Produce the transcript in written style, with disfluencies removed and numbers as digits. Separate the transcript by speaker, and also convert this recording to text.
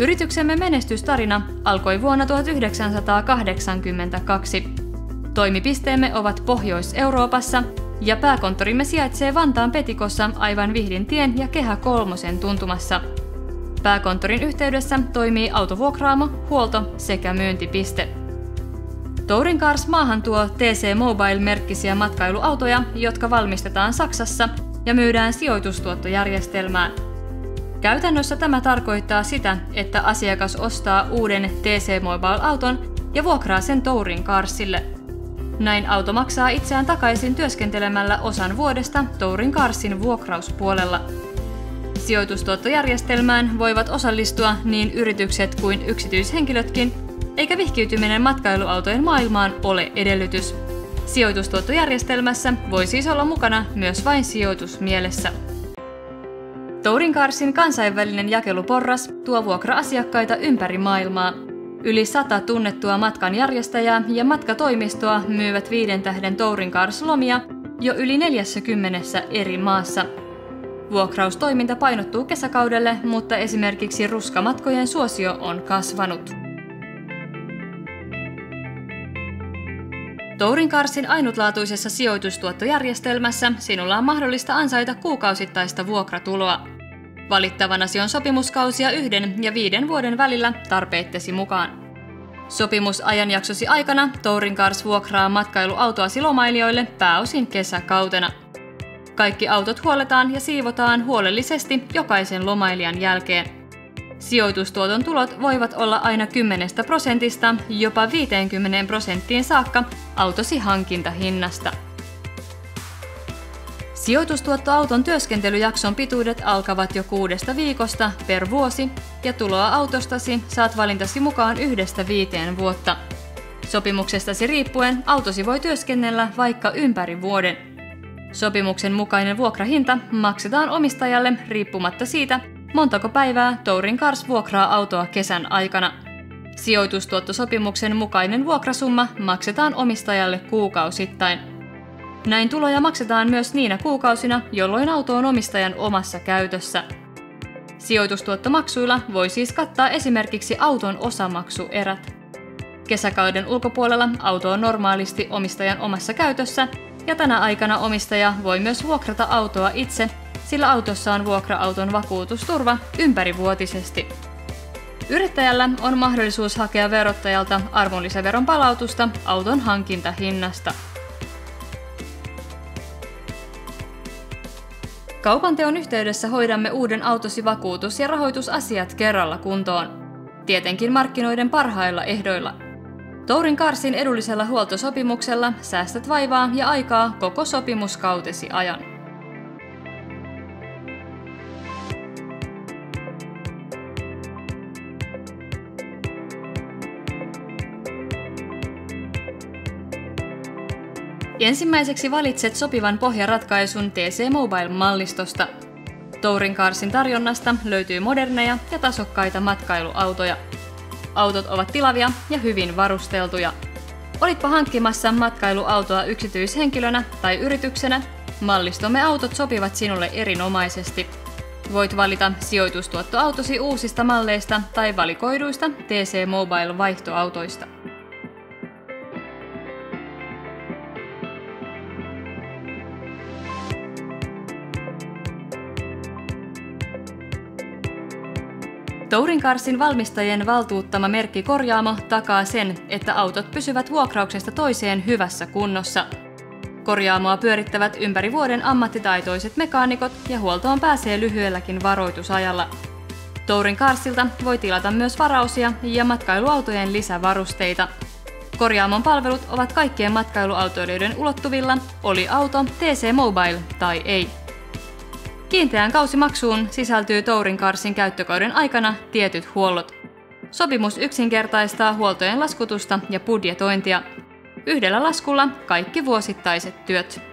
Speaker 1: Yrityksemme menestystarina alkoi vuonna 1982. Toimipisteemme ovat Pohjois-Euroopassa ja pääkonttorimme sijaitsee Vantaan Petikossa aivan Vihdintien ja Kehä kolmosen tuntumassa. Pääkonttorin yhteydessä toimii autovuokraamo, huolto sekä myyntipiste. Touring Cars maahan tuo TC Mobile-merkkisiä matkailuautoja, jotka valmistetaan Saksassa ja myydään sijoitustuottojärjestelmään. Käytännössä tämä tarkoittaa sitä, että asiakas ostaa uuden TC Mobile-auton ja vuokraa sen Touring Carsille. Näin auto maksaa itseään takaisin työskentelemällä osan vuodesta Touring Carsin vuokrauspuolella. Sijoitustuottojärjestelmään voivat osallistua niin yritykset kuin yksityishenkilötkin, eikä vihkiytyminen matkailuautojen maailmaan ole edellytys. Sijoitustuottojärjestelmässä voi siis olla mukana myös vain sijoitusmielessä. Touring Carsin kansainvälinen jakeluporras tuo vuokra-asiakkaita ympäri maailmaa. Yli 100 tunnettua matkanjärjestäjää ja matkatoimistoa myyvät 5 tähden Touring Cars-lomia jo yli 40 eri maassa. Vuokraustoiminta painottuu kesäkaudelle, mutta esimerkiksi ruskamatkojen suosio on kasvanut. Touring Carsin ainutlaatuisessa sijoitustuottojärjestelmässä sinulla on mahdollista ansaita kuukausittaista vuokratuloa. Valittavanasi on sopimuskausia 1 ja 5 vuoden välillä tarpeittesi mukaan. Sopimusajanjaksosi aikana Touring Cars vuokraa matkailuautoasi lomailijoille pääosin kesäkautena. Kaikki autot huolletaan ja siivotaan huolellisesti jokaisen lomailijan jälkeen. Sijoitustuoton tulot voivat olla aina 10% jopa 50% saakka autosi hankintahinnasta. Sijoitustuottoauton työskentelyjakson pituudet alkavat jo 6 viikosta per vuosi ja tuloa autostasi saat valintasi mukaan 1–5 vuotta. Sopimuksestasi riippuen autosi voi työskennellä vaikka ympäri vuoden. Sopimuksen mukainen vuokrahinta maksetaan omistajalle riippumatta siitä, montako päivää Touring Cars vuokraa autoa kesän aikana. Sijoitustuottosopimuksen mukainen vuokrasumma maksetaan omistajalle kuukausittain. Näin tuloja maksetaan myös niinä kuukausina, jolloin auto on omistajan omassa käytössä. Sijoitustuottomaksuilla voi siis kattaa esimerkiksi auton osamaksuerät. Kesäkauden ulkopuolella auto on normaalisti omistajan omassa käytössä ja tänä aikana omistaja voi myös vuokrata autoa itse, sillä autossa on vuokra-auton vakuutusturva ympärivuotisesti. Yrittäjällä on mahdollisuus hakea verottajalta arvonlisäveron palautusta auton hankintahinnasta. Kaupanteon yhteydessä hoidamme uuden autosi vakuutus- ja rahoitusasiat kerralla kuntoon. Tietenkin markkinoiden parhailla ehdoilla. Touring Carsin edullisella huoltosopimuksella säästät vaivaa ja aikaa koko sopimuskautesi ajan. Ensimmäiseksi valitset sopivan pohjaratkaisun TC Mobile-mallistosta. Touring Carsin tarjonnasta löytyy moderneja ja tasokkaita matkailuautoja. Autot ovat tilavia ja hyvin varusteltuja. Olitpa hankkimassa matkailuautoa yksityishenkilönä tai yrityksenä, mallistomme autot sopivat sinulle erinomaisesti. Voit valita sijoitustuottoautosi uusista malleista tai valikoiduista TC Mobile-vaihtoautoista. Touring Carsin valmistajien valtuuttama merkkikorjaamo takaa sen, että autot pysyvät vuokrauksesta toiseen hyvässä kunnossa. Korjaamoa pyörittävät ympäri vuoden ammattitaitoiset mekaanikot ja huoltoon pääsee lyhyelläkin varoitusajalla. Touring Carsilta voi tilata myös varausia ja matkailuautojen lisävarusteita. Korjaamon palvelut ovat kaikkien matkailuautoilijoiden ulottuvilla, oli auto TC Mobile tai ei. Kiinteään kausimaksuun sisältyy Touring Carsin käyttökauden aikana tietyt huollot. Sopimus yksinkertaistaa huoltojen laskutusta ja budjetointia. Yhdellä laskulla kaikki vuosittaiset työt.